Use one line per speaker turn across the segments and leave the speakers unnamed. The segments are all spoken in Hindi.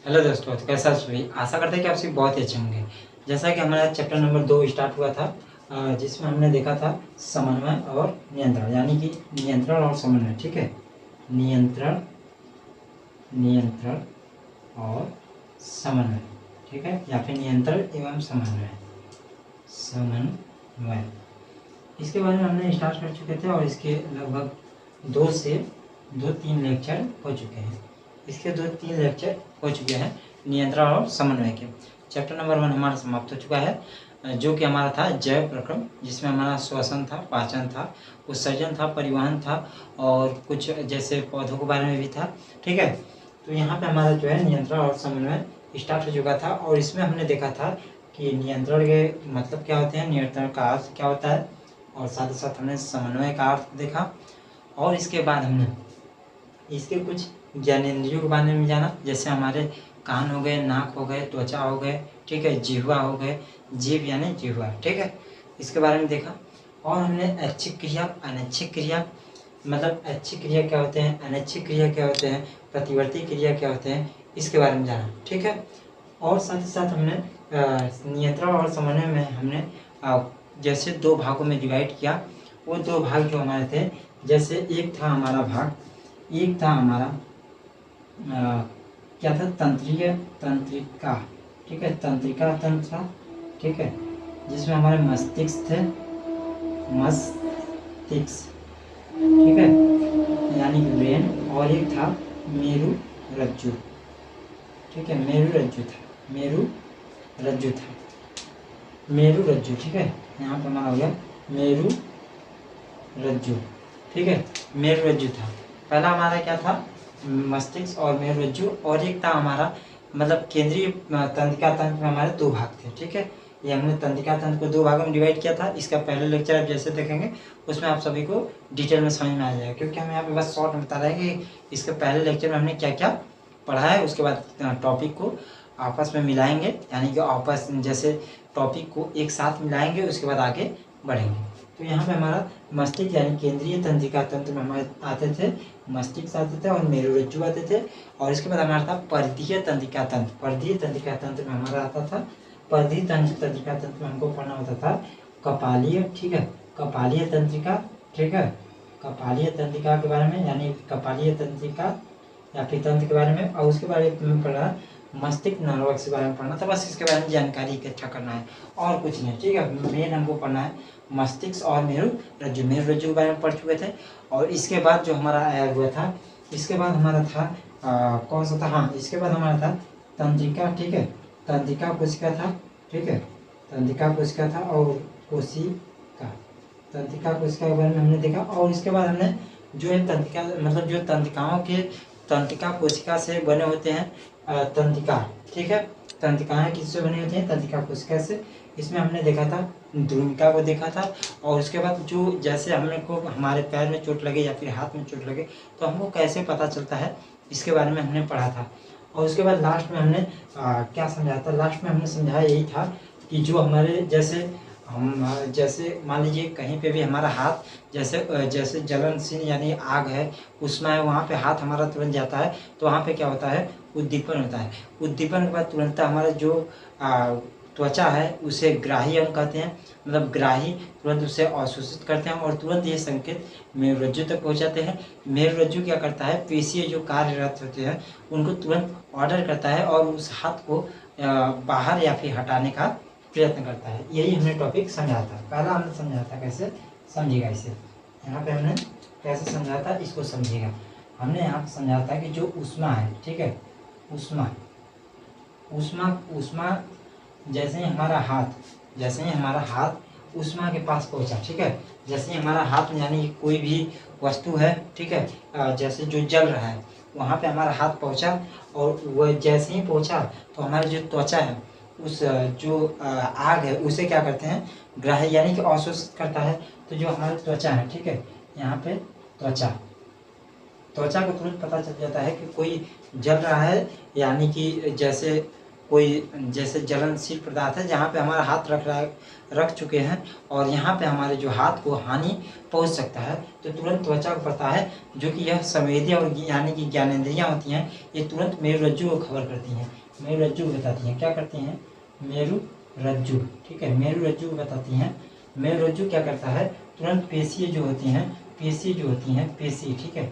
हेलो दोस्तों, तो कैसा सभी। आशा करते हैं कि आप सभी बहुत ही अच्छे होंगे। जैसा कि हमारा चैप्टर नंबर 2 स्टार्ट हुआ था, जिसमें हमने देखा था समन्वय और नियंत्रण, यानी कि नियंत्रण और समन्वय। ठीक है, नियंत्रण नियंत्रण और समन्वय। ठीक है, या फिर नियंत्रण एवं समन्वय। समन्वय इसके बारे में हमने स्टार्ट कर चुके थे और इसके लगभग 2 3 लेक्चर हो चुके हैं। इसके 2 3 लेक्चर हो चुके हैं नियंत्रण और समन्वय के। चैप्टर नंबर 1 हमारा समाप्त हो चुका है, जो कि हमारा था जैव प्रक्रम, जिसमें हमारा श्वसन था, पाचन था, उत्सर्जन था, परिवहन था और कुछ जैसे पौधों के बारे में भी था। ठीक है, तो यहाँ पे हमारा जो है नियंत्रण और समन्वय स्टार्ट हो चुका था और इसमें हमने देखा था कि नियंत्रण के मतलब क्या होते हैं, नियंत्रण का अर्थ क्या होता है, और साथ ही साथ हमने समन्वय का अर्थ देखा। और इसके बाद हमने इसके कुछ ज्ञानेंद्रियों के बारे में जाना, जैसे हमारे कान हो गए, नाक हो गए, त्वचा हो गए, ठीक है, जिह्वा हो गए, जीभ यानी जिह्वा। ठीक है, इसके बारे में देखा। और हमने ऐच्छिक क्रिया, अनैच्छिक क्रिया, मतलब ऐच्छिक क्रिया क्या होते हैं, अनैच्छिक क्रिया क्या होते हैं, प्रतिवर्ती क्रिया क्या होते हैं, इसके बारे में जाना। ठीक है, और साथ ही साथ हमने नियंत्रण और समन्वय में हमने जैसे 2 भागों में डिवाइड किया। वो 2 भाग जो हमारे थे, जैसे एक था हमारा भाग, एक था हमारा क्या था, तंत्रीय तंत्रिका। ठीक है, तंत्रिका तंत्र था। ठीक है, जिसमें हमारे मस्तिष्क थे, मस्तिष्क। ठीक है, यानी कि ब्रेन। और एक था मेरु रज्जु। ठीक है, मेरु रज्जु था, मेरु रज्जु था, मेरु रज्जु। ठीक है, यहाँ पर हमारा हो गया मेरु रज्जु। ठीक है, मेरु रज्जु था पहला हमारा, क्या था, मस्तिष्क और मेरु रज्जु। और एक था हमारा मतलब केंद्रीय तंत्रिका तंत्र में हमारे 2 भाग थे। ठीक है, ये हमने तंत्रिका तंत्र को 2 भागों में डिवाइड किया था। इसका पहले लेक्चर आप जैसे देखेंगे उसमें आप सभी को डिटेल में समझ में आ जाएगा, क्योंकि हम यहाँ पे बस शॉर्ट में बता रहे हैं कि इसके पहले लेक्चर में हमने क्या क्या पढ़ा है। उसके बाद टॉपिक को आपस में मिलाएंगे, यानी कि आपस जैसे टॉपिक को एक साथ मिलाएंगे, उसके बाद आगे बढ़ेंगे। तो यहाँ पे हमारा मस्तिष्क यानी केंद्रीय तंत्रिका तंत्र में हमारे आते थे, मस्तिष्क आते थे और मेरु रज्जु आते थे। और इसके बाद हमारा था परिधीय तंत्रिका तंत्र। परिधीय तंत्रिका तंत्र में हमारा आता था, परिधीय तंत्रिका तंत्र में हमको पढ़ना होता था कपालीय। ठीक है, कपालीय तंत्रिका। ठीक है, कपालीय तंत्रिका के बारे में, यानी कपालीय तंत्रिका या फिर तंत्र के बारे में। और उसके बारे में पढ़ा मस्तिष्क नर्वस के बारे में पढ़ना था। बस इसके बारे में जानकारी इकट्ठा करना है और कुछ नहीं। ठीक है, मेन हमको पढ़ना है मस्तिष्क और मेरु रज्जु। मेरु रज्जु के बारे में पढ़ चुके थे। और इसके बाद जो हमारा आया हुआ था, इसके बाद हमारा था कौन सा था, हाँ, इसके बाद हमारा था तंत्रिका। ठीक है, तंत्रिका कोशिका था। ठीक है, तंत्रिका कोशिका था और कोशिका, तंत्रिका कोशिका के बारे में हमने देखा। और इसके बाद हमने जो है तंत्रिका मतलब जो तंत्रिकाओं के तंत्रिका कोशिका से बने होते हैं तंत्रिका। ठीक है, तंत्रिकाएं किससे बनी होती हैं, तंत्रिका कोशिका से। इसमें हमने देखा था द्रुमिका को देखा था। और उसके बाद जो जैसे हमने को हमारे पैर में चोट लगे या फिर हाथ में चोट लगे तो हमको कैसे पता चलता है, इसके बारे में हमने पढ़ा था। और उसके बाद लास्ट में हमने क्या समझाया था, लास्ट में हमने समझाया यही था कि जो हमारे जैसे हम जैसे मान लीजिए कहीं पे भी हमारा हाथ जैसे जलनशील यानी आग है, उष्मा है, वहाँ पे हाथ हमारा तुरंत जाता है तो वहाँ पे क्या होता है, उद्दीपन होता है। उद्दीपन के बाद तुरंत हमारा जो त्वचा है उसे ग्राही अंग कहते हैं, मतलब ग्राही तुरंत उसे अवशोषित करते हैं और तुरंत ये संकेत मेरुरज्जु तक पहुंचाते हैं। मेरुरज्जु क्या करता है, पेशीय जो कार्यरत होते हैं उनको तुरंत ऑर्डर करता है और उस हाथ को बाहर या फिर हटाने का प्रयत्न करता है। यही हमने टॉपिक समझा था। पहला हमने समझा था, कैसे समझिएगा इसे, यहाँ पे हमने कैसे समझा था इसको समझिएगा। हमने यहाँ पे समझा था कि जो ऊष्मा है, ठीक है, ऊष्मा ऊष्मा ऊष्मा जैसे ही हमारा हाथ ऊष्मा के पास पहुंचा। ठीक है, जैसे ही हमारा हाथ में यानी कोई भी वस्तु है, ठीक है, जैसे जो जल रहा है वहाँ पे हमारा हाथ पहुंचा और वह जैसे ही पहुंचा तो हमारी जो त्वचा है उस जो आग है उसे क्या करते हैं, ग्राही यानी कि अवशोषित करता है। तो जो हमारी त्वचा है, ठीक है, यहाँ पे त्वचा को तुरंत पता चल जाता है कि कोई जल रहा है, यानी कि जैसे कोई जैसे ज्वलनशील पदार्थ है जहाँ पे हमारा हाथ रख चुके हैं और यहाँ पे हमारे जो हाथ को हानि पहुँच सकता है, तो तुरंत त्वचा को पड़ता है, जो कि यह संवेदी और यानी कि ज्ञानेंद्रियाँ होती हैं, ये तुरंत मेरुरज्जु को खबर करती हैं, मेरुरज्जु को बताती हैं। क्या करती हैं? मेरुरज्जु, ठीक है, मेरुरज्जु को बताती हैं। मेरुरज्जु क्या करता है? तुरंत पेशी जो होती हैं, पेशी, ठीक है,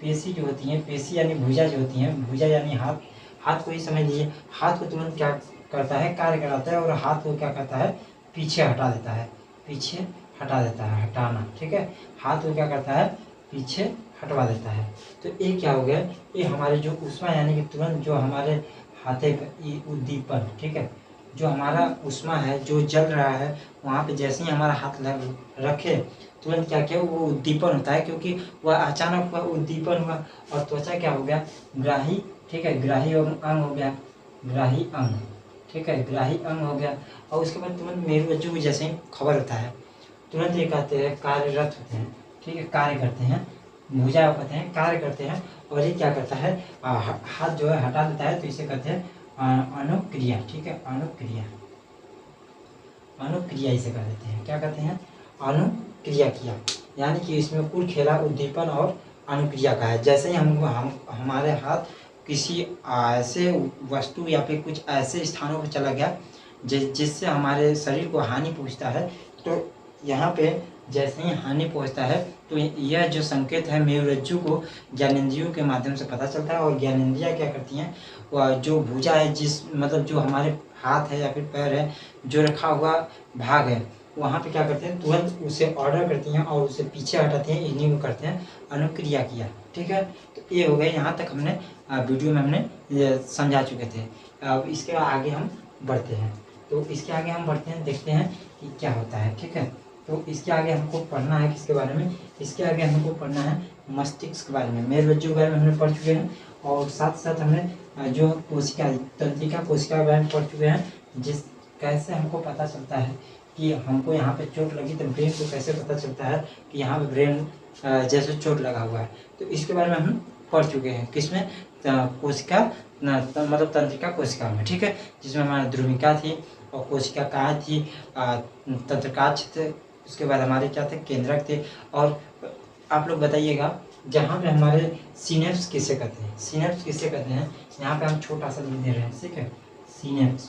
पेशी जो होती हैं, पेशी यानी भुजा जो होती हैं, भुजा यानी हाथ को ही समझ लीजिए। हाथ को तुरंत क्या करता है? कार्य कराता है और हाथ को क्या करता है? पीछे हटा देता है, पीछे हटा देता है, हटाना, ठीक है, हाथ को क्या करता है? पीछे हटवा देता है। तो ये क्या हो गया? ये हमारे जो ऊष्मा यानी कि तुरंत जो हमारे हाथे उद्दीपन, ठीक है, जो हमारा ऊष्मा है जो जल रहा है वहाँ पे जैसे ही हमारा हाथ रखे तुरंत क्या किया? वो उद्दीपन होता है, क्योंकि वह अचानक हुआ, उद्दीपन हुआ और त्वचा क्या हो गया? ग्राही, ठीक है, ग्राही अंग हो गया, ग्राही अंग, ठीक है, ग्राही अंग हो गया। और उसके बाद तुरंत मेरुरज्जु की जैसे ही खबर होता है, तुरंत ये कहते हैं कार्यरत होते हैं, ठीक है, कार्य करते हैं, भुजा कहते हैं, कार्य करते हैं। और ये क्या करता है? हाथ जो है हटा देता है, तो इसे कहते हैं अनुक्रिया, ठीक है, अनुक्रिया, अनुक्रिया इसे कह देते हैं। क्या कहते हैं? अनुक्रिया किया, यानी कि इसमें कुल खेला उद्दीपन और अनुक्रिया का है। जैसे ही हमारे हाथ किसी ऐसे वस्तु या फिर कुछ ऐसे स्थानों पर चला गया जिससे हमारे शरीर को हानि पहुंचता है, तो यहाँ पे जैसे ही हानि पहुंचता है तो यह जो संकेत है मेरुरज्जु को ज्ञानेंद्रियों के माध्यम से पता चलता है। और ज्ञानेंद्रियाँ क्या करती हैं? वह जो भुजा है, जिस मतलब जो हमारे हाथ है या फिर पैर है, जो रखा हुआ भाग है, वहाँ पे क्या करते हैं? तुरंत उसे ऑर्डर करती हैं और उसे पीछे हटाती हैं। इन्हीं को करते हैं अनुक्रिया किया, ठीक है। तो ये हो गया, यहाँ तक हमने वीडियो में हमने ये समझा चुके थे। अब इसके आगे हम बढ़ते हैं, तो इसके आगे हम बढ़ते हैं, देखते हैं कि क्या होता है, ठीक है। तो इसके आगे हमको पढ़ना है किसके बारे में? इसके आगे हमको पढ़ना है मस्तिष्क के बारे में। मेरुरज्जु के बारे में हमने पढ़ चुके हैं और साथ साथ हमने जो कोशिका, तंत्रिका कोशिका के बारे में पढ़ चुके हैं। कैसे हमको पता चलता है कि हमको यहाँ पे चोट लगी, तो ब्रेन को कैसे पता चलता है कि यहाँ पे ब्रेन जैसे चोट लगा हुआ है, तो इसके बारे में हम पढ़ चुके हैं। किसमें? कोशिका, मतलब तंत्रिका कोशिका में, ठीक है, जिसमें हमारी ध्रुविका थी और कोशिका काय थी, तंत्रिकाक्ष थे, उसके बाद हमारे क्या थे? केंद्रक थे। और आप लोग बताइएगा, जहाँ पे हमारे सिनेप्स किसे कहते हैं? सिनेप्स किसे कहते हैं? यहाँ पे हम छोटा सा लिख दे रहे हैं, ठीक है, सिनेप्स,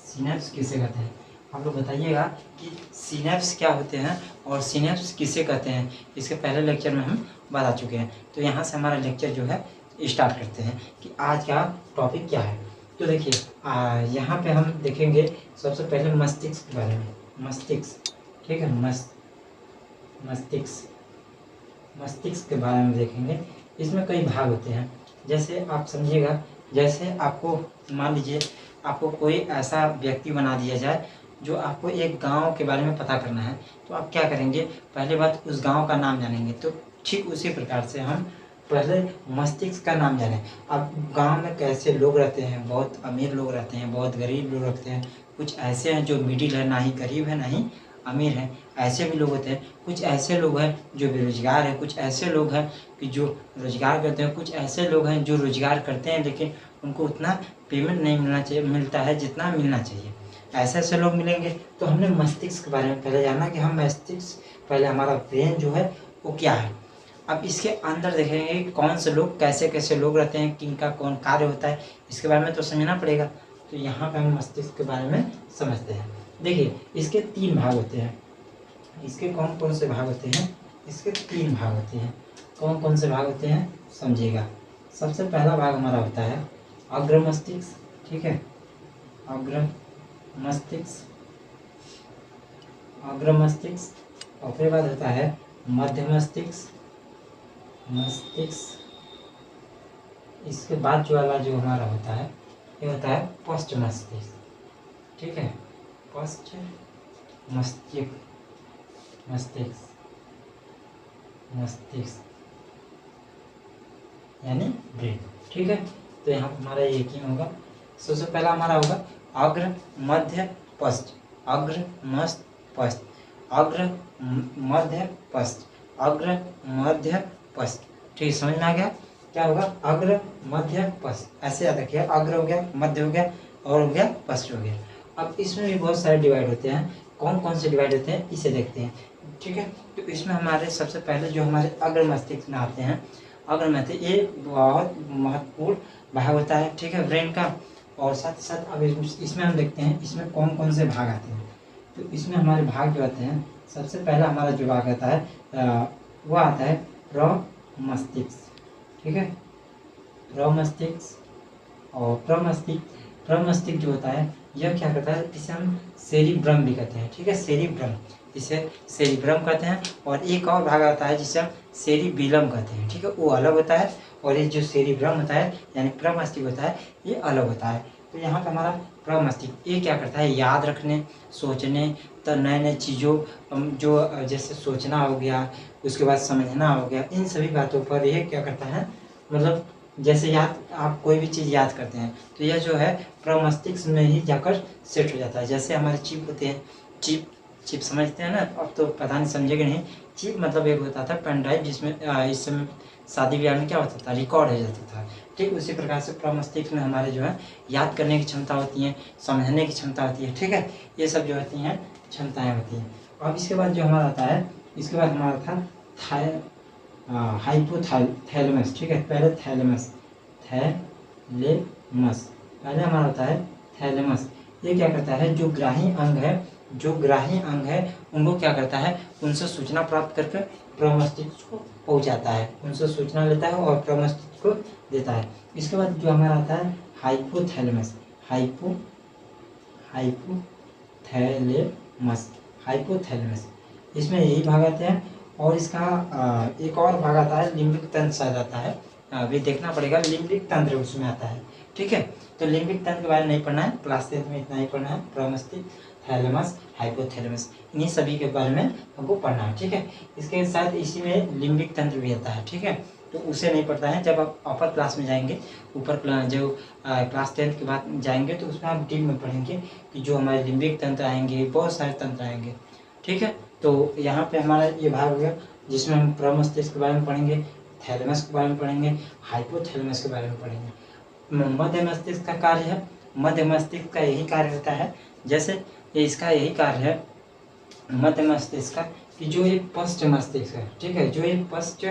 सिनेप्स किसे कहते हैं? आप लोग बताइएगा कि सिनेप्स क्या होते हैं और सिनेप्स किसे कहते हैं। इसके पहले लेक्चर में हम बता चुके हैं। तो यहाँ से हमारा लेक्चर जो है स्टार्ट करते हैं कि आज का टॉपिक क्या है। तो देखिए, यहाँ पे हम देखेंगे सबसे पहले मस्तिष्क के बारे में। मस्तिष्क, ठीक है, मस्तिष्क के बारे में देखेंगे। इसमें कई भाग होते हैं। जैसे आप समझिएगा, जैसे आपको मान लीजिए आपको कोई ऐसा व्यक्ति बना दिया जाए जो आपको एक गांव के बारे में पता करना है, तो आप क्या करेंगे? पहले बात उस गांव का नाम जानेंगे। तो ठीक उसी प्रकार से हम पहले मस्तिष्क का नाम जानें। अब गांव में कैसे लोग रहते हैं? बहुत अमीर लोग रहते हैं, बहुत गरीब लोग रहते हैं, कुछ ऐसे हैं जो मिडिल है, ना ही गरीब है ना ही अमीर है, ऐसे भी लोग होते हैं। कुछ ऐसे लोग हैं जो बेरोजगार हैं, कुछ ऐसे लोग हैं कि जो रोजगार करते हैं, कुछ ऐसे लोग हैं जो रोजगार करते हैं लेकिन उनको उतना पेमेंट नहीं मिलता है जितना मिलना चाहिए। ऐसे ऐसे लोग मिलेंगे। तो हमने मस्तिष्क के बारे में पहले जाना कि हम मस्तिष्क, पहले हमारा ब्रेन जो है वो क्या है। अब इसके अंदर देखेंगे कौन से लोग, कैसे कैसे लोग रहते हैं, किनका कौन कार्य होता है, इसके बारे में तो समझना पड़ेगा। तो यहाँ पे हम मस्तिष्क के बारे में समझते हैं। देखिए, इसके 3 भाग होते हैं। इसके कौन कौन से भाग होते हैं? इसके 3 भाग होते हैं। कौन कौन से भाग होते हैं समझिएगा। सबसे पहला भाग हमारा होता है अग्र मस्तिष्क, ठीक है, अग्र मस्तिष्क, अग्र मस्तिष्क। और फिर बाद होता है मध्य मस्तिष्क, इसके बाद जो वाला जो हमारा होता है ये होता है पश्च मस्तिष्क, ठीक है, पश्च मस्तिष्क, मस्तिष्क यानी ब्रेन, ठीक है। तो यहाँ हमारा एक ही होगा। सबसे पहला हमारा होगा अग्र मध्य पश्च, अग्र मस्त पश्च, अग्र मध्य पश्च, अग्र मध्य पश्च, ठीक, समझ में आ गया। क्या होगा, अग्र मध्य पश्च, ऐसे याद रखिए, अग्र हो गया, मध्य हो गया और हो गया पश्च हो गया। अब इसमें भी बहुत सारे डिवाइड होते हैं, कौन कौन से डिवाइड होते हैं इसे देखते हैं, ठीक है। तो इसमें हमारे सबसे पहले जो हमारे अग्र मस्तिष्क में आते हैं, अग्र मस्तिष्क ये बहुत महत्वपूर्ण भाग होता है, ठीक है, ब्रेन का। और साथ ही साथ अब इसमें हम देखते हैं इसमें कौन कौन से भाग आते हैं। तो इसमें हमारे भाग जो आते हैं, सबसे पहला हमारा जो भाग आता है वो आता है प्रमस्तिष्क, ठीक है, प्रमस्तिष्क। और प्रमस्तिष्क जो होता है यह क्या करता है, इसे हम सेरिब्रम भी कहते हैं, ठीक है, सेरिब्रम, इसे सेरिब्रम कहते हैं। और एक और भाग आता है जिसे हम सेरिबिलम कहते हैं, ठीक है, वो अलग होता है। और ये जो सेरिब्रम होता है यानी प्रमस्तिष्क होता है ये अलग होता है। तो यहाँ पे हमारा प्रमस्तिष्क ये क्या करता है, याद रखने, सोचने, तो नए नए चीज़ों जो जैसे सोचना हो गया, उसके बाद समझना हो गया, इन सभी बातों पर ये क्या करता है, मतलब जैसे याद, आप कोई भी चीज़ याद करते हैं तो यह जो है प्रमस्तिष्क में ही जाकर सेट हो जाता है। जैसे हमारे चिप होते हैं, चिप समझते हैं ना, अब तो पता नहीं समझेगा नहीं। चिप मतलब एक होता था पेन ड्राइव जिसमें इस समय शादी ब्याह में क्या होता था, रिकॉर्ड हो जाता था, ठीक उसी प्रकार से प्रमस्तिष्क में हमारे जो है याद करने की क्षमता होती है, समझने की क्षमता होती है, ठीक है, ये सब जो होती हैं क्षमताएँ होती हैं। अब इसके बाद जो हमारा आता है, इसके बाद हमारा था हाइपोथैलेमस, ठीक है, पहले थैलेमस, पहले हमारा होता है थैलेमस। ये क्या करता है, जो ग्राही अंग है उनको क्या करता है, उनसे सूचना प्राप्त करके प्रमस्तिष्क को पहुंचाता है, उनसे सूचना लेता है और प्रमस्तिष्क को देता है। इसके बाद जो हमारा आता है हाइपोथैलेमस, हाइपोथैलेमस, इसमें यही भाग आते हैं। और इसका एक और भाग आता है लिम्बिक तंत्र शायद आता है, अभी देखना पड़ेगा, लिम्बिक तंत्र उसमें आता है, ठीक है। तो लिम्बिक तंत्र के बारे में नहीं पढ़ना है, क्लास 10 में इतना ही पढ़ना है, प्रमस्तिष्क, थैलेमस, हाइपोथैलेमस, इन्हीं सभी के बारे में हमको पढ़ना है, ठीक है। इसके साथ इसी में लिम्बिक तंत्र भी आता है, ठीक है, तो उसे नहीं पढ़ता है। जब आप अपर क्लास में जाएंगे, ऊपर जो क्लास 10 के बाद जाएंगे तो उसमें आप डीप में पढ़ेंगे कि जो हमारे लिम्बिक तंत्र आएंगे, बहुत सारे तंत्र आएंगे, ठीक है। तो यहाँ पे हमारा ये भाग हो गया जिसमें हम प्रमस्तिष्क के बारे में पढ़ेंगे, थैलेमस के बारे में पढ़ेंगे, हाइपोथैलेमस के बारे में पढ़ेंगे। मध्य मस्तिष्क का कार्य है, मध्य मस्तिष्क का यही कार्य होता है, जैसे इसका यही कार्य है मध्य मस्तिष्क का कि जो एक पश्च मस्तिष्क है, ठीक है, जो एक पश्च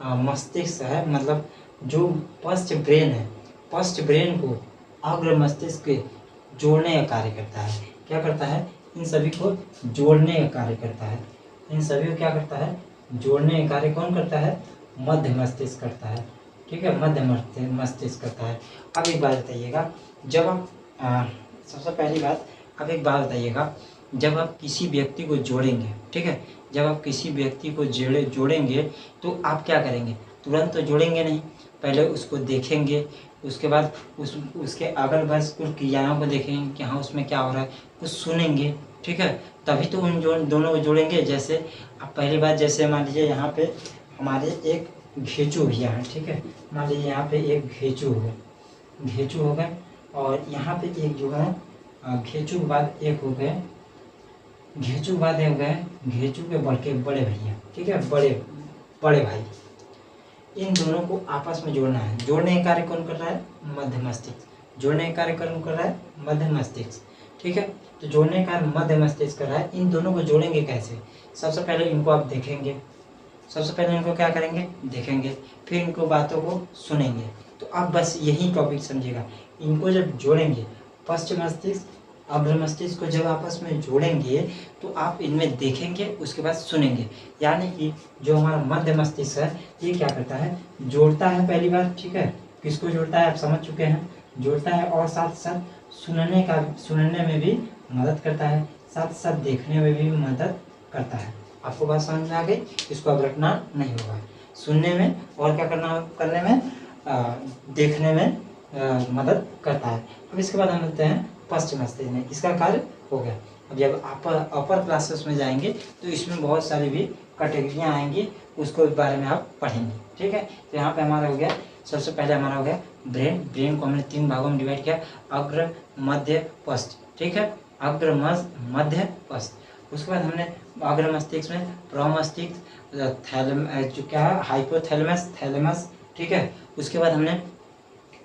मस्तिष्क है, मतलब जो पश्च ब्रेन है, पश्च ब्रेन को अग्र मस्तिष्क के जोड़ने का कार्य करता है। क्या करता है, इन सभी को जोड़ने का कार्य करता है, इन सभी को क्या करता है, जोड़ने का कार्य कौन करता है, मध्य मस्तिष्क करता है, ठीक है, मध्य मस्तिष्क करता है। अब एक बात बताइएगा, जब आप सबसे पहली बात, अब एक बात बताइएगा, जब आप किसी व्यक्ति को जोड़ेंगे, ठीक है, जब आप किसी व्यक्ति को जोड़ेंगे तो आप क्या करेंगे, तुरंत तो जोड़ेंगे नहीं, पहले उसको देखेंगे, उसके बाद उसके अगल बगल कुछ क्रियाओं को देखेंगे कि हाँ उसमें क्या हो रहा है, कुछ सुनेंगे, ठीक है, तभी तो उन दोनों को जोड़ेंगे। जैसे अब पहली बात, जैसे मान लीजिए यहाँ पे हमारे एक घेचू भैया है, ठीक है, मान लीजिए यहाँ पे एक घेचू हो गए और यहाँ पे एक जो है घेचू के बाद एक हो गए, घेचू के बाद एक हो गए घेचू के बड़े भैया, ठीक है, बड़े भाई, इन दोनों को आपस में जोड़ना है। जोड़ने का कार्य कौन कर रहा है, मध्य मस्तिष्क, जोड़ने का कार्य कौन कर रहा है, मध्य मस्तिष्क, ठीक है। तो जोड़ने का मध्य मस्तिष्क कर रहा है। इन दोनों को जोड़ेंगे कैसे, सबसे पहले इनको आप देखेंगे, सबसे पहले इनको क्या करेंगे, देखेंगे, फिर इनको बातों को सुनेंगे। तो आप बस यही टॉपिक समझिएगा, इनको जब जोड़ेंगे, पश्चिम मस्तिष्क अग्र मस्तिष्क को जब आपस में जोड़ेंगे तो आप इनमें देखेंगे, उसके बाद सुनेंगे। यानी कि जो हमारा मध्य मस्तिष्क है ये क्या करता है, जोड़ता है पहली बार, ठीक है, किसको जोड़ता है आप समझ चुके हैं, जोड़ता है, और साथ साथ सुनने में भी मदद करता है, साथ साथ देखने में भी मदद करता है। आपको बात समझ में आ गई, इसको अब रटना नहीं होगा, सुनने में और क्या करने में, देखने में मदद करता है। अब इसके बाद हम लेते हैं पश्चिम मस्तिष्क में, इसका कार्य हो गया। अब जब आप अपर क्लासेस में जाएंगे तो इसमें बहुत सारी भी कैटेगरियाँ आएंगी, उसको इस बारे में आप पढ़ेंगे, ठीक है। तो यहाँ पे हमारा हो गया, सबसे पहले हमारा हो गया ब्रेन को हमने 3 भागों में डिवाइड किया, अग्र मध्य पश्च, ठीक है, अग्र मध्य पश्च। उसके बाद हमने अग्र मस्तिष्क में प्रमस्तिष्क, जो क्या है हाइपोथैलेमस, थैलेमस, ठीक है। उसके बाद हमने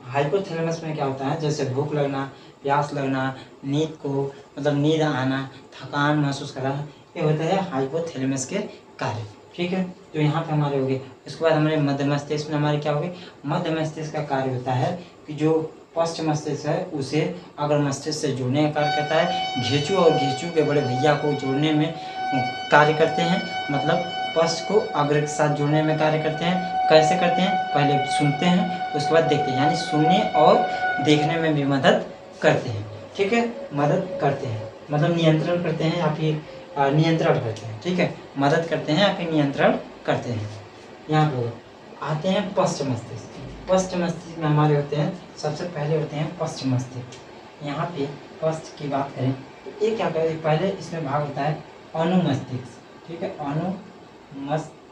हाइपोथैलेमस में क्या होता है, जैसे भूख लगना, प्यास लगना, नींद को मतलब नींद आना, थकान महसूस करना, ये होता है हाइपोथैलेमस के कार्य। ठीक है, तो यहाँ पे हमारे हो गए। उसके बाद हमारे मध्य मस्तिष्क में हमारे क्या हो गए, मध्य मस्तिष्क का कार्य होता है कि जो पश्च मस्तिष्क है उसे अग्र मस्तिष्क से जोड़ने का कार्य करता है। घेचू और घेचू के बड़े भैया को जोड़ने में कार्य करते हैं, मतलब पश्च को अग्र के साथ जोड़ने में कार्य करते हैं। कैसे करते हैं, पहले सुनते हैं उसके बाद देखते हैं, यानी सुनने और देखने में भी मदद करते हैं। ठीक है, मदद करते हैं मतलब नियंत्रण करते हैं या फिर नियंत्रण करते हैं। ठीक है, मदद करते हैं या फिर नियंत्रण करते हैं। यहाँ पे आते हैं पश्च मस्तिष्क। पश्च मस्तिष्क में हमारे होते हैं, सबसे पहले होते हैं पश्च मस्तिष्क। यहाँ पे पश्च की बात करें तो ये क्या करें, पहले इसमें भाग होता है अनुमस्तिष्क। ठीक है, अनुमस्तिष्क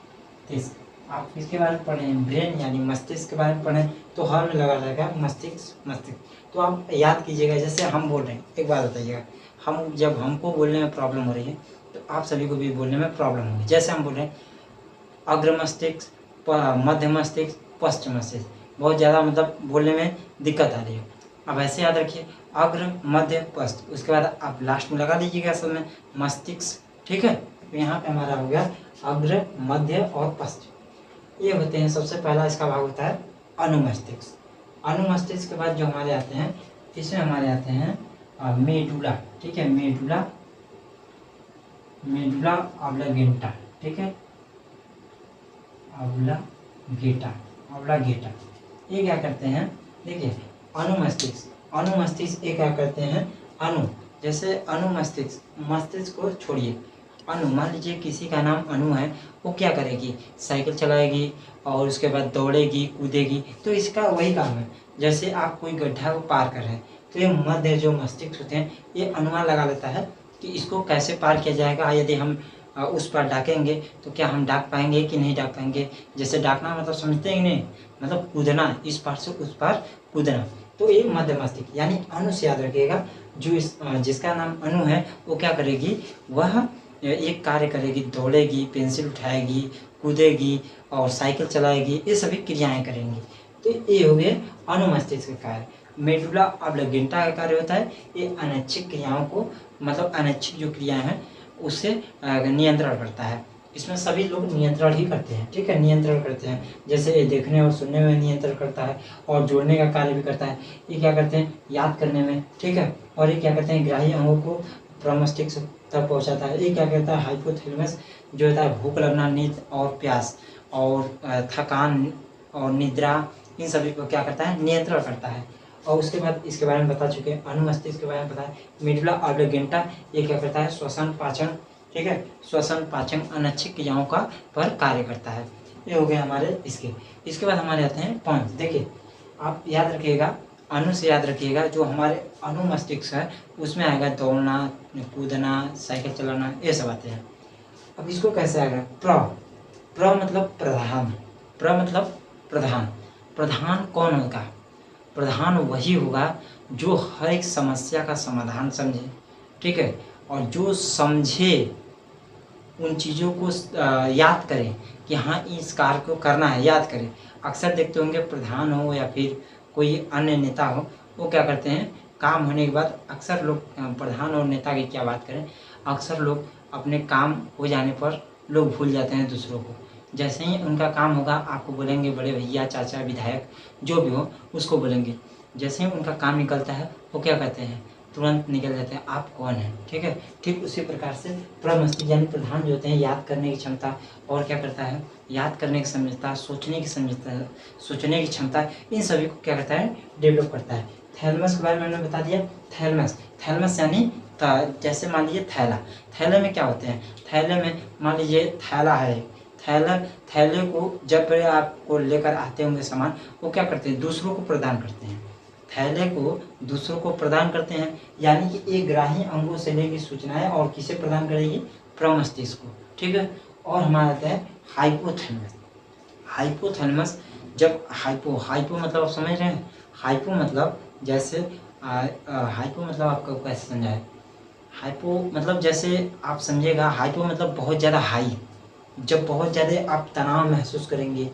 आप इसके बारे में पढ़ें, ब्रेन यानी मस्तिष्क के बारे में पढ़ें तो हर में लगा रहेगा मस्तिष्क मस्तिष्क। तो आप याद कीजिएगा, जैसे हम बोल रहे हैं, एक बात बताइएगा, हम जब हमको बोलने में प्रॉब्लम हो रही है तो आप सभी को भी बोलने में प्रॉब्लम होगी। जैसे हम बोल रहे हैं अग्र मस्तिष्क, मध्य मस्तिष्क, पश्च मस्तिष्क, बहुत ज़्यादा मतलब बोलने में दिक्कत आ रही है। अब ऐसे याद रखिए, अग्र मध्य पश्च, उसके बाद आप लास्ट में लगा दीजिएगा असल में मस्तिष्क। ठीक है, तो यहाँ पे हमारा हो गया अग्र मध्य और पश्च, ये होते हैं। सबसे पहला इसका भाग होता है अनुमस्तिष्क। अनुमस्तिष्क के बाद जो हमारे आते हैं, इसमें हमारे आते हैं मेडुला। ठीक है, मेडुला, मेडुला ऑब्लिगेटा। ठीक है, ऑब्लिगेटा, ऑब्लिगेटा, ये क्या करते हैं, देखिए अनुमस्तिष्क, अनुमस्तिष्क ये क्या करते हैं, अनु, जैसे अनुमस्तिष्क, मस्तिष्क को छोड़िए, अनु, मान लीजिए किसी का नाम अनु है, वो क्या करेगी, साइकिल चलाएगी और उसके बाद दौड़ेगी कूदेगी, तो इसका वही काम है। जैसे आप कोई गड्ढा को पार कर रहे हैं तो ये मध्य जो मस्तिष्क होते हैं ये अनुमान लगा लेता है कि इसको कैसे पार किया जाएगा। यदि हम उस पर डाकेंगे तो क्या हम डाक पाएंगे कि नहीं डाक पाएंगे। जैसे डाकना मतलब समझते हैं कि नहीं, मतलब कूदना, इस पार से उस पार कूदना, तो ये मध्य मस्तिष्क यानी अनु से याद रखिएगा। जो जिसका नाम अनु है वो क्या करेगी, वह एक कार्य करेगी, दौड़ेगी, पेंसिल उठाएगी, कूदेगी और साइकिल चलाएगी, ये सभी क्रियाएं करेंगी। तो ये हो गए अनुमस्तिष्क के कार्य। मेडुला ऑब्लिगेटा का कार्य होता है, ये अनैच्छिक क्रियाओं को मतलब अनैच्छिक जो क्रियाएं हैं उससे नियंत्रण करता है। इसमें सभी लोग नियंत्रण ही करते हैं। ठीक है, नियंत्रण करते हैं, जैसे ये देखने और सुनने में नियंत्रण करता है और जोड़ने का कार्य भी करता है। ये क्या करते हैं, याद करने में। ठीक है, और ये क्या करते हैं, ग्राही अंगों को प्रमस्तिष्क तक पहुंचाता है। ये क्या कहता है, हाइपोथैलेमस जो होता है भूख लगना, नींद और प्यास और थकान और निद्रा, इन सभी को क्या करता है, नियंत्रण करता है। और उसके बाद इसके बारे में बता चुके हैं, अनुमस्तिष्क के बारे में पता है। मेडुला ऑब्लिगेटा ये क्या करता है, श्वसन पाचन। ठीक है, श्वसन पाचन अनैच्छिक क्रियाओं का पर कार्य करता है। ये हो गए हमारे इसके बाद हमारे आते हैं पंच। देखिए आप याद रखिएगा, अनु से याद रखिएगा, जो हमारे अनुमस्तिष्क है उसमें आएगा दौड़ना, कूदना, साइकिल चलाना, ये सब आते हैं। अब इसको कैसे आएगा, प्र मतलब प्रधान, प्र मतलब प्रधान। प्रधान कौन होगा, प्रधान वही होगा जो हर एक समस्या का समाधान समझे। ठीक है, और जो समझे उन चीज़ों को याद करें कि हाँ इस कार्य को करना है, याद करें। अक्सर देखते होंगे प्रधान हो या फिर कोई अन्य नेता हो, वो क्या करते हैं, काम होने के बाद अक्सर लोग, प्रधान और नेता की क्या बात करें, अक्सर लोग अपने काम हो जाने पर लोग भूल जाते हैं दूसरों को। जैसे ही उनका काम होगा आपको बोलेंगे बड़े भैया, चाचा, विधायक जो भी हो उसको बोलेंगे। जैसे ही उनका काम निकलता है वो क्या कहते हैं, तुरंत निकल जाते हैं, आप कौन हैं। ठीक है, ठीक उसी प्रकार से प्रमस्तिष्क यानी प्रधान जो होते हैं याद करने की क्षमता और क्या करता है, याद करने की क्षमता, सोचने की क्षमता, इन सभी को क्या करता है, डेवलप करता है। थैलमस के बारे में मैंने बता दिया। थैलमस यानी जैसे मान लीजिए थैला, थैले में क्या होते हैं, थैले में मान लीजिए थैला है, थैले को जब आपको लेकर आते होंगे सामान, वो क्या करते हैं, दूसरों को प्रदान करते हैं। थैले को दूसरों को प्रदान करते हैं, यानी कि एक ग्राही अंगों से लेगी सूचनाएं और किसे प्रदान करेगी, प्रमस्तिष्क को। ठीक है, और हमारा आता है हाइपोथैलेमस। हाइपोथैलेमस जब हाइपो मतलब आप समझ रहे हैं, हाइपो मतलब जैसे हाइपो मतलब आपको कैसे समझाए, हाइपो मतलब जैसे आप समझिएगा, हाइपो मतलब बहुत ज़्यादा हाई, जब बहुत ज़्यादा आप तनाव महसूस करेंगे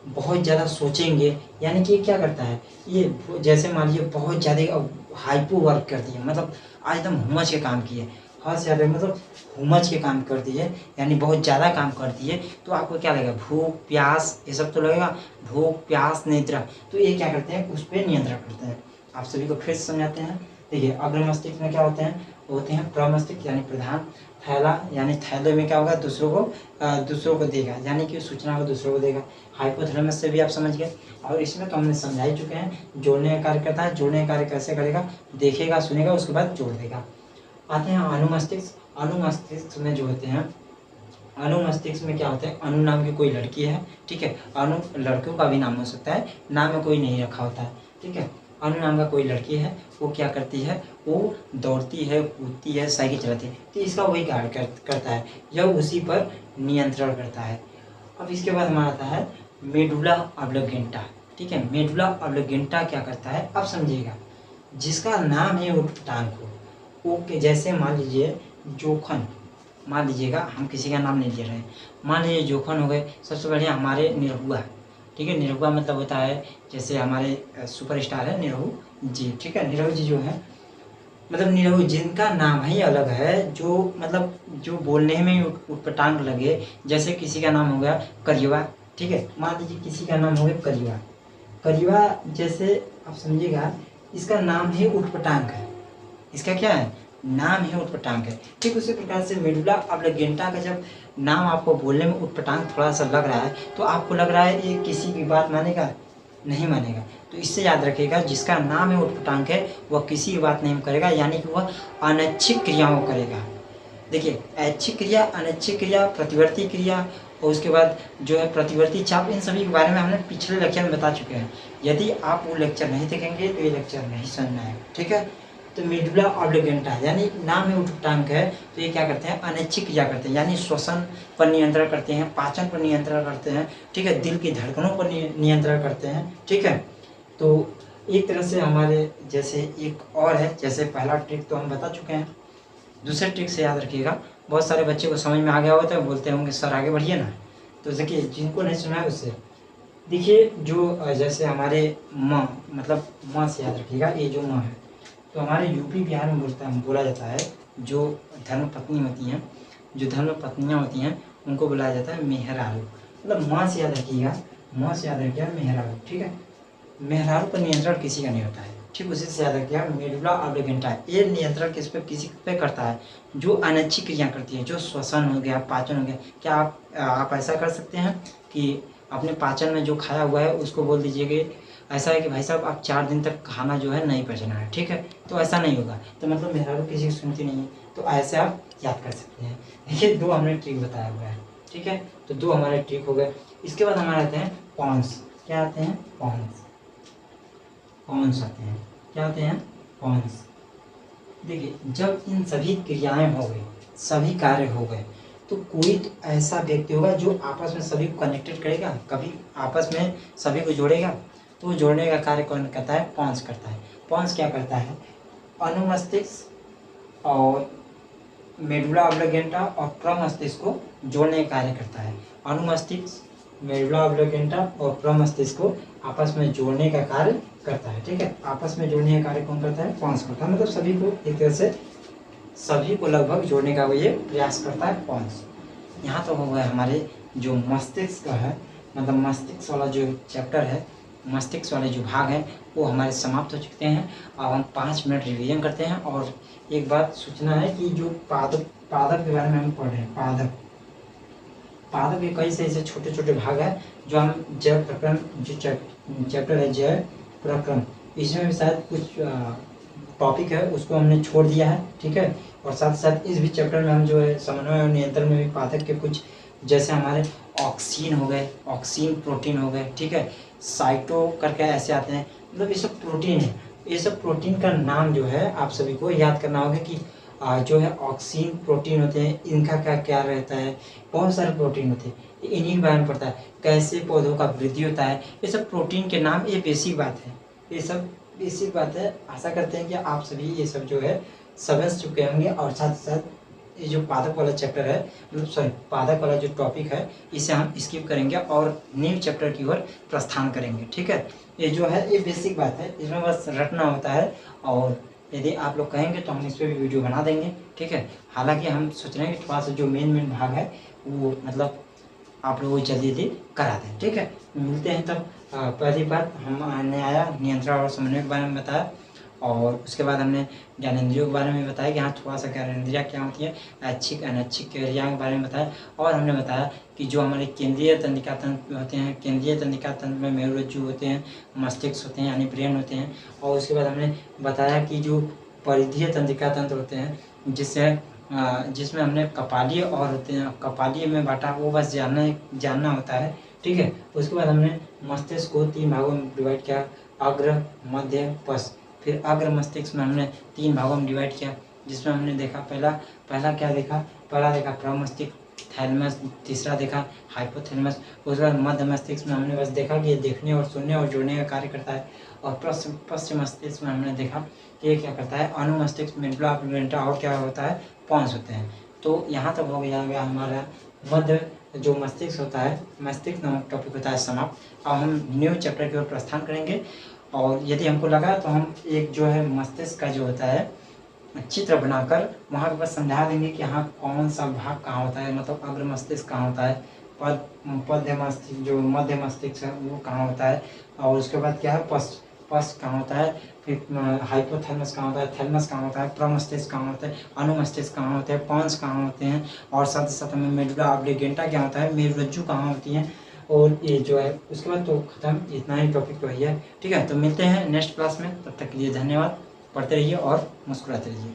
बहुत ज़्यादा सोचेंगे, यानी कि ये क्या करता है, ये जैसे मान लीजिए बहुत ज़्यादा हाइपो वर्क करती है, मतलब आज एकदम हुमच के काम किए, हद से ज़्यादा मतलब हुमच के काम करती है, यानी बहुत ज़्यादा काम करती है, तो आपको क्या लगेगा, भूख प्यास ये सब तो लगेगा, भूख प्यास निद्रा, तो ये क्या करते हैं, उस पर नियंत्रण करते हैं। आप सभी को फिर से समझाते हैं। देखिए अग्र मस्तिष्क में क्या होते हैं प्रमस्तिष्क यानी प्रधान, थैला यानी थैले में क्या होगा, दूसरों को देगा, यानी कि सूचना को दूसरों को देगा। हाइपोथैलेमस से भी आप समझ गए, और इसमें तो हमने समझा ही चुके हैं। जोड़ने का कार्य करता है, जोड़ने का कार्य कैसे करेगा, देखेगा सुनेगा उसके बाद जोड़ देगा। आते हैं अनुमस्तिष्क। अनुमस्तिष्क में जो होते हैं, अनुमस्तिष्क में क्या होता है, अनु नाम की कोई लड़की है, ठीक है, अनु लड़कियों का भी नाम हो सकता है, नाम में कोई नहीं रखा होता है, ठीक है। अनु नाम का कोई लड़की है, वो क्या करती है, वो दौड़ती है, कूदती है, साइकिल चलाती है, तो इसका वही कार्य करता है, यह उसी पर नियंत्रण करता है। अब इसके बाद हमारा आता है मेडुला ऑब्लिगेंटा, ठीक है। मेडुला ऑब्लिगेंटा क्या करता है, अब समझिएगा, जिसका नाम है ऊटपटांग को, ओके, जैसे मान लीजिए जोखन, मान लीजिएगा हम किसी का नाम नहीं ले रहे हैं, मान लीजिए जोखन हो गए, सबसे बढ़िया हमारे निरहुआ, ठीक है। निरहुआ मतलब होता है जैसे हमारे सुपरस्टार है निरहु जी, ठीक है। निरहु जी जो है मतलब निरहु जिनका नाम ही अलग है, जो मतलब जो बोलने में ही उटपटांग लगे, जैसे किसी का नाम हो गया करिवा, ठीक है। मान लीजिए किसी का नाम हो गया करिवा, करिवा जैसे आप समझिएगा, इसका नाम ही उटपटांग है, इसका क्या है, नाम ही उटपटांग है। ठीक उसी प्रकार से मेडुला ऑब्लिगेंटा का जब नाम आपको बोलने में उटपटांग थोड़ा सा लग रहा है, तो आपको लग रहा है ये किसी की बात मानेगा, नहीं मानेगा, तो इससे याद रखिएगा, जिसका नाम है उटपटांग है वह किसी की बात नहीं करेगा, यानी कि वह अनैच्छिक क्रियाओं करेगा। देखिए ऐच्छिक क्रिया, अनैच्छिक क्रिया, प्रतिवर्ती क्रिया, और उसके बाद जो है प्रतिवर्ती चाप, इन सभी के बारे में हमने पिछले लेक्चर में बता चुके हैं। यदि आप वो लेक्चर नहीं देखेंगे तो ये लेक्चर नहीं समझना है, ठीक है। तो मेडुला ऑब्लिगेंटा यानी नाम है उटपटांग है, तो ये क्या करते हैं, अनैच्छिक क्रिया करते हैं, यानी श्वसन पर नियंत्रण करते हैं, पाचन पर नियंत्रण करते हैं, ठीक है, दिल की धड़कनों पर नियंत्रण करते हैं, ठीक है। तो एक तरह से हमारे जैसे एक और है, जैसे पहला ट्रिक तो हम बता चुके हैं, दूसरे ट्रिक से याद रखिएगा, बहुत सारे बच्चे को समझ में आ गया होता है, बोलते होंगे सर आगे बढ़िए ना। तो देखिए जिनको नहीं सुना है उससे देखिए, जो जैसे हमारे माँ, मतलब माँ से याद रखिएगा, ये जो माँ है, तो हमारे यूपी बिहार में बोला जाता है, जो धर्म पत्नी होती हैं, जो धर्म पत्नियाँ होती हैं, उनको बुलाया जाता है मेहरारू, मतलब माँ से याद रखिएगा, माँ से याद रखिएगा मेहरारू, ठीक है। मेहरारू पर नियंत्रण किसी का नहीं होता है, ठीक उसी से याद रखिएगा, मेडुला ऑब्लिगेंटा ये नियंत्रण किस पे, किसी पे करता है, जो अनैच्छिक क्रिया करती है, जो श्वसन हो गया, पाचन हो गया। क्या आप ऐसा कर सकते हैं कि अपने पाचन में जो खाया हुआ है उसको बोल दीजिए कि ऐसा है कि भाई साहब आप 4 दिन तक खाना जो है नहीं पचना है, ठीक है, तो ऐसा नहीं होगा, तो मतलब मेहरारू किसी की सुनती नहीं है, तो ऐसे आप याद कर सकते हैं। देखिए 2 हमने ट्रिक बताया हुआ है, ठीक है, तो 2 हमारे ट्रिक हो गए। इसके बाद हमारे आते हैं पॉन्स, क्या आते हैं, पॉन्स, पॉन्स आते हैं, क्या आते हैं, पॉन्स। देखिए जब इन सभी क्रियाएं हो गई, सभी कार्य हो गए, तो कोई तो ऐसा व्यक्ति होगा जो आपस में सभी को कनेक्टेड करेगा, कभी आपस में सभी को जोड़ेगा, तो जोड़ने का कार्य कौन करता है, पॉन्स करता है। पॉन्स क्या करता है, अनुमस्तिष्क और मेडुला ऑब्लिगेंटा और प्रमस्तिष्क को जोड़ने का कार्य करता है। अनुमस्तिष्क, मेडुला ऑब्लिगेंटा और प्रमस्तिष्क को आपस में जोड़ने का कार्य करता है, ठीक है। आपस में जोड़ने का कार्य कौन करता है, पॉन्स करता है, मतलब सभी को एक तरह से सभी को लगभग जोड़ने का वो ये प्रयास करता है, पॉन्स। यहाँ तो हो गया हमारे जो मस्तिष्क का है, मतलब मस्तिष्क वाला जो चैप्टर है, मस्तिष्क वाले जो भाग हैं वो हमारे समाप्त हो चुके हैं। अब हम 5 मिनट रिवीजन करते हैं। और एक बात सूचना है कि जो पादप के बारे में हम पढ़ रहे हैं, पादप के कई से ऐसे छोटे छोटे भाग हैं, जो हम जैव प्रक्रम, जो चैप्टर है जैव प्रक्रम, इसमें भी शायद कुछ टॉपिक है उसको हमने छोड़ दिया है, ठीक है। और साथ साथ इस भी चैप्टर में हम जो है समन्वय और नियंत्रण में भी पादप के कुछ, जैसे हमारे ऑक्सीन हो गए, ऑक्सीन प्रोटीन हो गए, ठीक है, साइटो करके ऐसे आते हैं, मतलब ये सब प्रोटीन है। ये सब प्रोटीन का नाम जो है आप सभी को याद करना होगा कि जो है ऑक्सीन प्रोटीन होते हैं, इनका क्या क्या रहता है, बहुत सारे प्रोटीन होते हैं, इन्हीं के बारे में पड़ता है, कैसे पौधों का वृद्धि होता है, ये सब प्रोटीन के नाम, ये बेसिक बात है, ये सब बेसिक बात है। आशा करते हैं कि आप सभी ये सब जो है समझ चुके होंगे और साथ साथ ये जो पादप वाला चैप्टर है, मतलब सॉरी पादप वाला जो टॉपिक है, इसे हम स्किप करेंगे और न्यू चैप्टर की ओर प्रस्थान करेंगे। ठीक है, ये जो है ये बेसिक बात है, इसमें बस रटना होता है और यदि आप लोग कहेंगे तो हम इस पर भी वीडियो बना देंगे। ठीक है, हालांकि हम सोच रहे हैं कि थोड़ा सा जो मेन भाग है वो मतलब आप लोग जल्दी करा दें। ठीक है, मिलते हैं तब। पहली बात हमने आया नियंत्रण और समन्वय के बारे में बताया, और उसके बाद हमने ज्ञानेंद्रियों के बारे में बताया कि हाँ थोड़ा सा ज्ञानेंद्रियाँ क्या होती है, ऐच्छिक अनैच्छिक क्रियाओं के बारे में बताया, और हमने बताया कि जो हमारे केंद्रीय तंत्रिका तंत्र होते हैं, केंद्रीय तंत्रिका तंत्र में मेरुरज्जु होते हैं, मस्तिष्क होते हैं यानी ब्रेन होते हैं, और उसके बाद हमने बताया कि जो परिधीय तंत्रिका तंत्र होते हैं जिसमें हमने कपालीय और होते हैं, कपालीय में बांटा, वो बस जानना होता है। ठीक है, उसके बाद हमने मस्तिष्क को 3 भागों में डिवाइड किया, अग्र मध्य पश्च। फिर अग्र मस्तिष्क में हमने 3 भागों में डिवाइड किया, जिसमें हमने देखा पहला क्या देखा, पहला देखा प्रमस्तिष्क, थैलेमस, तीसरा देखा हाइपोथैलेमस। उसके बाद मध्य मस्तिष्क में हमने बस देखा कि ये देखने और सुनने और जोड़ने का कार्य करता है, और पश्च मस्तिष्क में हमने देखा कि ये क्या करता है, अनुमस्तिष्क, मेडुला ऑब्लिगेटा, और क्या होता है, पॉन्स होते हैं। तो यहाँ तक हो गया हमारा मध्य जो मस्तिष्क होता है, मस्तिष्क नामक टॉपिक होता है समाप्त। अब हम न्यू चैप्टर की ओर प्रस्थान करेंगे, और यदि हमको लगा तो हम एक जो है मस्तिष्क का जो होता है चित्र बनाकर वहाँ पे बस समझा देंगे कि हाँ कौन सा भाग कहाँ होता है, मतलब अग्र मस्तिष्क कहाँ होता है, पद्य मस्तिष्क जो मध्य मस्तिष्क है वो कहाँ होता है, और उसके बाद क्या है पश्च कहाँ होता है, फिर हाइपोथैलेमस कहाँ होता है, थैलेमस कहाँ होता है, प्रमस्तिष्क कहाँ होता है, अनुमस्तिष्क कहाँ होते हैं, पॉन्स कहाँ होते हैं, और साथ ही साथ हमें मेडुला ऑब्लिगेटा क्या होता है, मेरुरज्जु कहाँ होती है, और ये जो है उसके बाद तो खत्म, इतना ही टॉपिक तो है। ठीक है, तो मिलते हैं नेक्स्ट क्लास में, तब तक के लिए धन्यवाद। पढ़ते रहिए और मुस्कुराते रहिए।